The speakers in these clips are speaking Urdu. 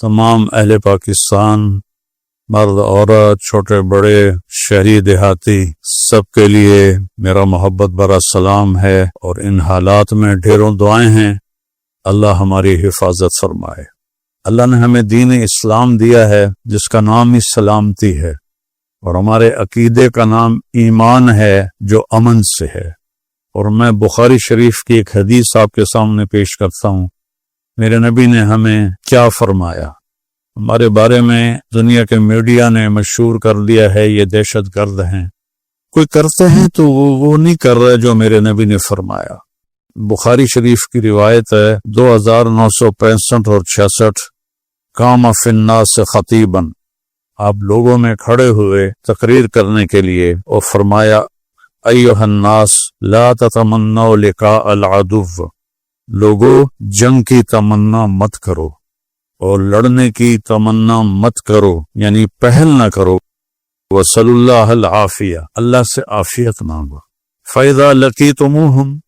تمام اہل پاکستان، مرد عورت، چھوٹے بڑے، شہری دیہاتی، سب کے لیے میرا محبت بھرا سلام ہے، اور ان حالات میں ڈھیروں دعائیں ہیں۔ اللہ ہماری حفاظت فرمائے۔ اللہ نے ہمیں دین اسلام دیا ہے جس کا نام ہی سلامتی ہے، اور ہمارے عقیدے کا نام ایمان ہے جو امن سے ہے۔ اور میں بخاری شریف کی ایک حدیث آپ کے سامنے پیش کرتا ہوں۔ میرے نبی نے ہمیں کیا فرمایا؟ ہمارے بارے میں دنیا کے میڈیا نے مشہور کر دیا ہے یہ دہشت گرد ہیں۔ کوئی کرتے ہیں تو وہ نہیں کر رہے جو میرے نبی نے فرمایا۔ بخاری شریف کی روایت ہے 2965 اور 66، قام فی الناس خطیباً، آپ لوگوں میں کھڑے ہوئے تقریر کرنے کے لیے، اور فرمایا ایھا الناس لا تتمنوا لقاء العدو، لوگو جنگ کی تمنا مت کرو اور لڑنے کی تمنا مت کرو، یعنی پہل نہ کرو۔ وصلی اللہ العافیہ، اللہ سے عافیت مانگو۔ فَإِذَا لَقِيتُمُوهُمْ،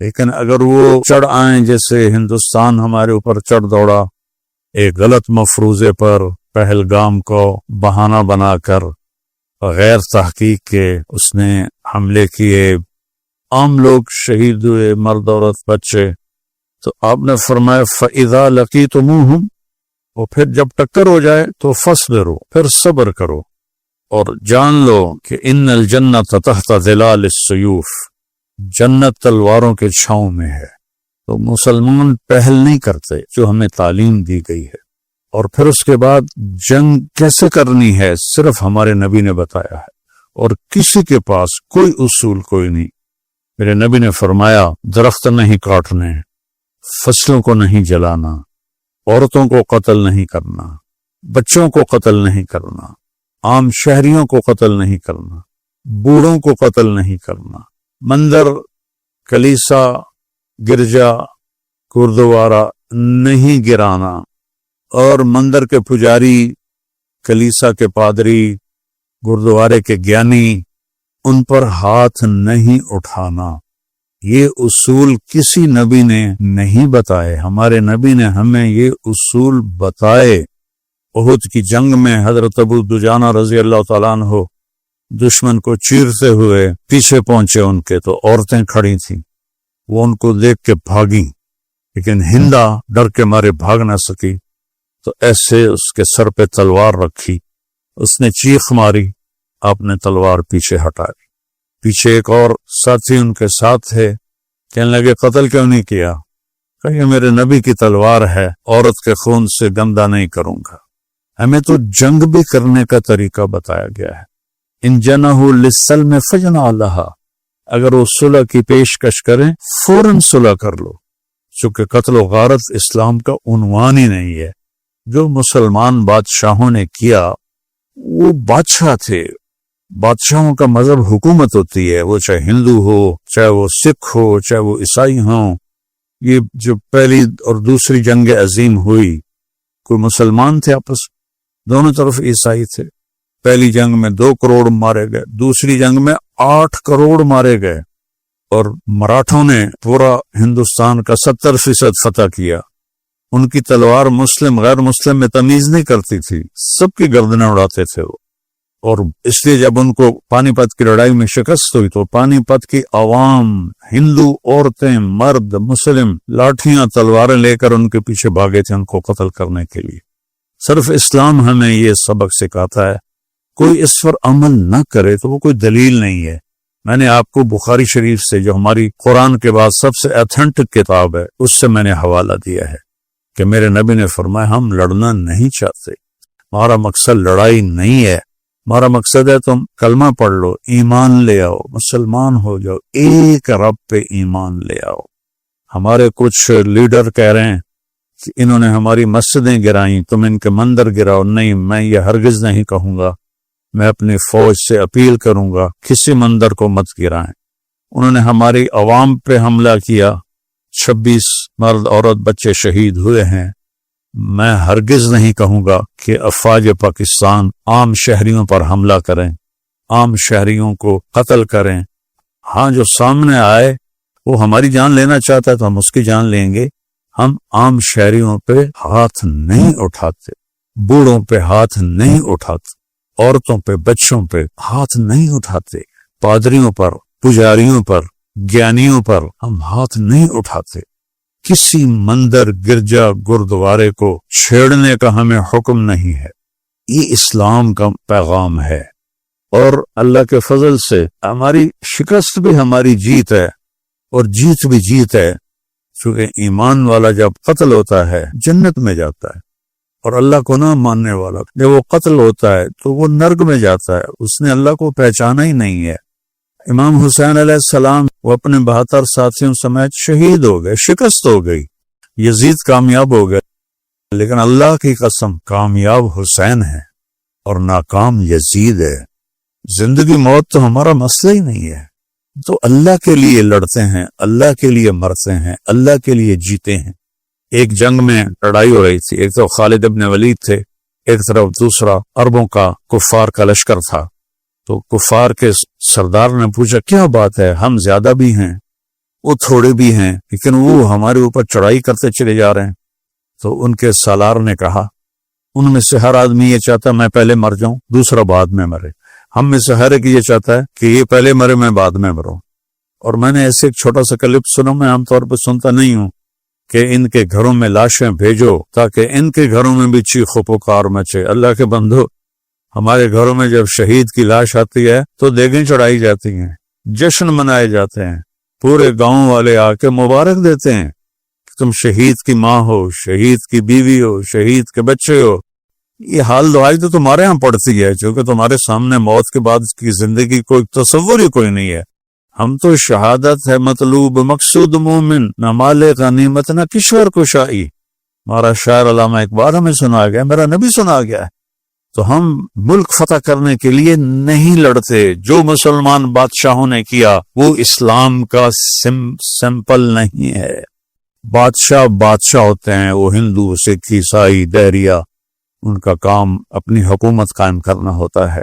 لیکن اگر وہ چڑھ آئیں، جیسے ہندوستان ہمارے اوپر چڑھ دوڑا ایک غلط مفروضے پر، پہلگام کو بہانہ بنا کر غیر تحقیق کے اس نے حملے کیے، عام لوگ شہید ہوئے، مرد عورت بچے، تو آپ نے فرمایا فَإِذَا لَقِيتُمُوهُمْ، اور پھر جب ٹکر ہو جائے تو فَاصْبِرُوا، پھر صبر کرو، اور جان لو کہ ان الجنت تحت ظلال السیوف، جنت تلواروں کے چھاؤں میں ہے۔ تو مسلمان پہل نہیں کرتے جو ہمیں تعلیم دی گئی ہے۔ اور پھر اس کے بعد جنگ کیسے کرنی ہے صرف ہمارے نبی نے بتایا ہے، اور کسی کے پاس کوئی اصول کوئی نہیں۔ میرے نبی نے فرمایا درخت نہیں کاٹنے، فصلوں کو نہیں جلانا، عورتوں کو قتل نہیں کرنا، بچوں کو قتل نہیں کرنا، عام شہریوں کو قتل نہیں کرنا، بوڑھوں کو قتل نہیں کرنا، مندر، کلیسا، گرجا، گردوارا نہیں گرانا، اور مندر کے پجاری، کلیسا کے پادری، گردوارے کے گیانی، ان پر ہاتھ نہیں اٹھانا۔ یہ اصول کسی نبی نے نہیں بتائے، ہمارے نبی نے ہمیں یہ اصول بتائے۔ احد کی جنگ میں حضرت ابو دجانہ رضی اللہ تعالیٰ عنہ دشمن کو چیرتے ہوئے پیچھے پہنچے ان کے، تو عورتیں کھڑی تھیں، وہ ان کو دیکھ کے بھاگیں، لیکن ہندا ڈر کے مارے بھاگ نہ سکی، تو ایسے اس کے سر پہ تلوار رکھی، اس نے چیخ ماری، آپ نے تلوار پیچھے ہٹا دی۔ پیچھے ایک اور ساتھی ان کے ساتھ تھے، کہنے لگے قتل کیوں نہیں کیا؟ کہ یہ میرے نبی کی تلوار ہے، عورت کے خون سے گندا نہیں کروں گا۔ ہمیں تو جنگ بھی کرنے کا طریقہ بتایا گیا ہے۔ ان جنحوا للسلم فاجنح لها، اگر وہ صلح کی پیشکش کریں فوراً صلح کر لو، چونکہ قتل و غارت اسلام کا عنوان ہی نہیں ہے۔ جو مسلمان بادشاہوں نے کیا، وہ بادشاہ تھے، بادشاہوں کا مذہب حکومت ہوتی ہے، وہ چاہے ہندو ہو، چاہے وہ سکھ ہو، چاہے وہ عیسائی ہوں۔ یہ جو پہلی اور دوسری جنگ عظیم ہوئی، کوئی مسلمان تھے آپس، دونوں طرف عیسائی تھے۔ پہلی جنگ میں 2 کروڑ مارے گئے، دوسری جنگ میں 8 کروڑ مارے گئے، اور مراٹھوں نے پورا ہندوستان کا 70% فتح کیا۔ ان کی تلوار مسلم غیر مسلم میں تمیز نہیں کرتی تھی، سب کی گردنیں اڑاتے تھے وہ۔ اور اس لیے جب ان کو پانی پت کی لڑائی میں شکست ہوئی تو پانی پت کی عوام، ہندو عورتیں، مرد، مسلم، لاٹھیاں تلواریں لے کر ان کے پیچھے بھاگے تھے ان کو قتل کرنے کے لیے۔ صرف اسلام ہمیں یہ سبق سکھاتا ہے، کوئی اس پر عمل نہ کرے تو وہ کوئی دلیل نہیں ہے۔ میں نے آپ کو بخاری شریف سے، جو ہماری قرآن کے بعد سب سے ایتھنٹک کتاب ہے، اس سے میں نے حوالہ دیا ہے کہ میرے نبی نے فرمایا ہم لڑنا نہیں چاہتے، ہمارا مقصد لڑائی نہیں ہے، ہمارا مقصد ہے تم کلمہ پڑھ لو، ایمان لے آؤ، مسلمان ہو جاؤ، ایک رب پہ ایمان لے آؤ۔ ہمارے کچھ لیڈر کہہ رہے ہیں کہ انہوں نے ہماری مسجدیں گرائیں، تم ان کے مندر گراؤ۔ نہیں، میں یہ ہرگز نہیں کہوں گا، میں اپنی فوج سے اپیل کروں گا کسی مندر کو مت گرائیں۔ انہوں نے ہماری عوام پہ حملہ کیا، 26 مرد عورت بچے شہید ہوئے ہیں۔ میں ہرگز نہیں کہوں گا کہ افواج پاکستان عام شہریوں پر حملہ کریں، عام شہریوں کو قتل کریں۔ ہاں، جو سامنے آئے وہ ہماری جان لینا چاہتا ہے تو ہم اس کی جان لیں گے، ہم عام شہریوں پہ ہاتھ نہیں اٹھاتے، بوڑھوں پہ ہاتھ نہیں اٹھاتے، عورتوں پہ بچوں پہ ہاتھ نہیں اٹھاتے، پادریوں پر، پجاریوں پر، گیانیوں پر ہم ہاتھ نہیں اٹھاتے۔ کسی مندر، گرجا، گردوارے کو چھیڑنے کا ہمیں حکم نہیں ہے۔ یہ اسلام کا پیغام ہے، اور اللہ کے فضل سے ہماری شکست بھی ہماری جیت ہے، اور جیت بھی جیت ہے، چونکہ ایمان والا جب قتل ہوتا ہے جنت میں جاتا ہے، اور اللہ کو نہ ماننے والا جب وہ قتل ہوتا ہے تو وہ نرک میں جاتا ہے، اس نے اللہ کو پہچانا ہی نہیں ہے۔ امام حسین علیہ السلام وہ اپنے 72 ساتھیوں سمیت شہید ہو گئے، شکست ہو گئی، یزید کامیاب ہو گئے، لیکن اللہ کی قسم کامیاب حسین ہے اور ناکام یزید ہے۔ زندگی موت تو ہمارا مسئلہ ہی نہیں ہے، تو اللہ کے لیے لڑتے ہیں، اللہ کے لیے مرتے ہیں، اللہ کے لیے جیتے ہیں۔ ایک جنگ میں لڑائی ہو رہی تھی، ایک تو خالد ابن ولید تھے، ایک طرف دوسرا عربوں کا کفار کا لشکر تھا۔ تو کفار کے سردار نے پوچھا کیا بات ہے، ہم زیادہ بھی ہیں، وہ تھوڑے بھی ہیں، لیکن وہ ہمارے اوپر چڑھائی کرتے چلے جا رہے ہیں۔ تو ان کے سالار نے کہا ان میں سے ہر آدمی یہ چاہتا ہے میں پہلے مر جاؤں، دوسرا بعد میں مرے، ہم میں سے ہر ایک یہ چاہتا ہے کہ یہ پہلے مرے میں بعد میں مروں۔ اور میں نے ایسے ایک چھوٹا سا کلپ سنا، میں عام طور پہ سنتا نہیں ہوں، کہ ان کے گھروں میں لاشیں بھیجو تاکہ ان کے گھروں میں بھی چیخ و پکار مچے۔ اللہ کے بندو، ہمارے گھروں میں جب شہید کی لاش آتی ہے تو دیگیں چڑھائی جاتی ہیں، جشن منائے جاتے ہیں، پورے گاؤں والے آ کے مبارک دیتے ہیں کہ تم شہید کی ماں ہو، شہید کی بیوی ہو، شہید کے بچے ہو۔ یہ حال دعائی تو تمہارے ہاں پڑتی ہے، چونکہ تمہارے سامنے موت کے بعد کی زندگی کوئی تصور ہی کوئی نہیں ہے۔ ہم تو شہادت ہے مطلوب مقصود مومن، نہ مال غنیمت نہ کشور کشائی۔ ہمارا شاعر علامہ اقبال ہمیں سنا گیا، میرا نبی سنا گیا ہے۔ تو ہم ملک فتح کرنے کے لیے نہیں لڑتے۔ جو مسلمان بادشاہوں نے کیا وہ اسلام کا سمپل نہیں ہے۔ بادشاہ ہوتے ہیں، وہ ہندو، سکھ، عیسائی، دہریہ، ان کا کام اپنی حکومت قائم کرنا ہوتا ہے۔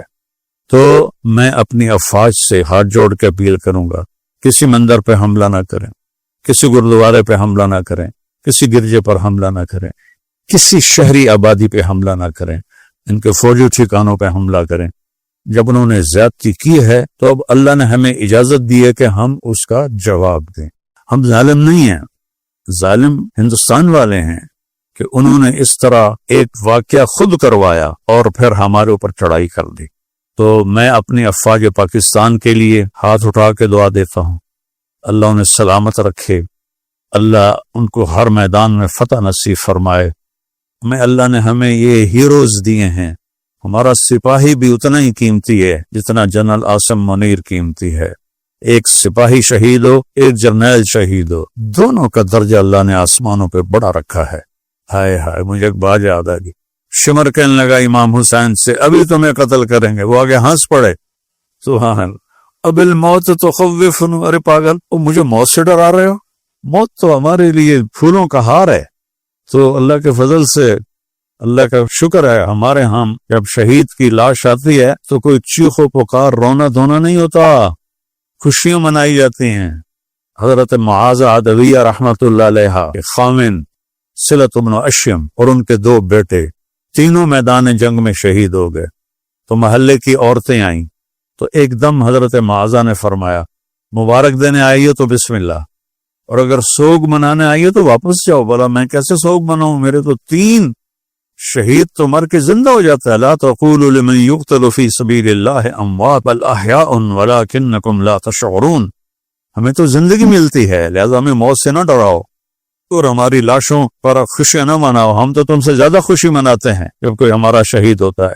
تو میں اپنی افواج سے ہاتھ جوڑ کے اپیل کروں گا، کسی مندر پہ حملہ نہ کریں، کسی گردوارے پہ حملہ نہ کریں، کسی گرجے پر حملہ نہ کریں، کسی شہری آبادی پہ حملہ نہ کریں، ان کے فوجی ٹھکانوں پہ حملہ کریں۔ جب انہوں نے زیادتی کی ہے تو اب اللہ نے ہمیں اجازت دی ہے کہ ہم اس کا جواب دیں۔ ہم ظالم نہیں ہیں، ظالم ہندوستان والے ہیں کہ انہوں نے اس طرح ایک واقعہ خود کروایا اور پھر ہمارے اوپر چڑھائی کر دی۔ تو میں اپنی افواج پاکستان کے لیے ہاتھ اٹھا کے دعا دیتا ہوں، اللہ انہیں سلامت رکھے، اللہ ان کو ہر میدان میں فتح نصیب فرمائے۔ اللہ نے ہمیں یہ ہیروز دیے ہیں، ہمارا سپاہی بھی اتنا ہی قیمتی ہے جتنا جنرل عاصم منیر قیمتی ہے۔ ایک سپاہی شہید ہو، ایک جرنیل شہید ہو، دونوں کا درجہ اللہ نے آسمانوں پہ بڑا رکھا ہے۔ ہائے ہائے، مجھے ایک بات یاد آ گئی، شمر کہنے لگا امام حسین سے ابھی تمہیں قتل کریں گے، وہ آگے ہنس پڑے، سبحان اللہ، اب الموت تخوفن، ارے پاگل، وہ مجھے موت سے ڈرا رہے ہو؟ موت تو ہمارے لیے پھولوں کا ہار ہے۔ تو اللہ کے فضل سے، اللہ کا شکر ہے، ہمارے ہاں جب شہید کی لاش آتی ہے تو کوئی چیخ و پکار، رونا دھونا نہیں ہوتا، خوشیاں منائی جاتی ہیں۔ حضرت معاذ عدویہ رحمت اللہ علیہ کے خامن صلت بن اشیم اور ان کے 2 بیٹے تینوں میدان جنگ میں شہید ہو گئے۔ تو محلے کی عورتیں آئیں تو ایک دم حضرت معاذ نے فرمایا مبارک دینے آئی ہو تو بسم اللہ، اور اگر سوگ منانے آئی ہو تو واپس جاؤ۔ بولا میں کیسے سوگ مناؤں، میرے تو 3 شہید تو مر کے زندہ ہو جاتا ہے۔ لا تقولوا لمن يقتل في سبيل الله اموات بل احياء ولكنكم لا تشعرون۔ ہمیں تو زندگی ملتی ہے، لہذا ہمیں موت سے نہ ڈراؤ اور ہماری لاشوں پر خوشیاں نہ مناؤ، ہم تو تم سے زیادہ خوشی مناتے ہیں جب کوئی ہمارا شہید ہوتا ہے۔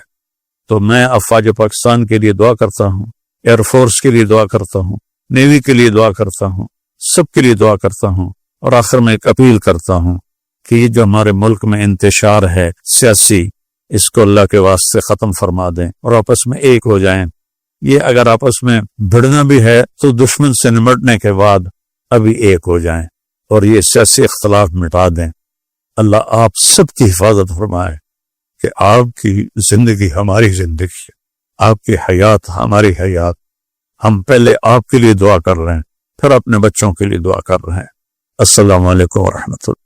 تو میں افواج پاکستان کے لیے دعا کرتا ہوں، ایئر فورس کے لیے دعا کرتا ہوں، نیوی کے لیے دعا کرتا ہوں، سب کے لیے دعا کرتا ہوں، اور آخر میں ایک اپیل کرتا ہوں کہ یہ جو ہمارے ملک میں انتشار ہے سیاسی، اس کو اللہ کے واسطے ختم فرما دیں اور آپس میں ایک ہو جائیں۔ یہ اگر آپس میں بھڑنا بھی ہے تو دشمن سے نمٹنے کے بعد ابھی ایک ہو جائیں اور یہ سیاسی اختلاف مٹا دیں۔ اللہ آپ سب کی حفاظت فرمائے کہ آپ کی زندگی ہماری زندگی ہے، آپ کی حیات ہماری حیات۔ ہم پہلے آپ کے لیے دعا کر رہے ہیں، پھر اپنے بچوں کے لیے دعا کر رہے ہیں۔ السلام علیکم ورحمۃ اللہ۔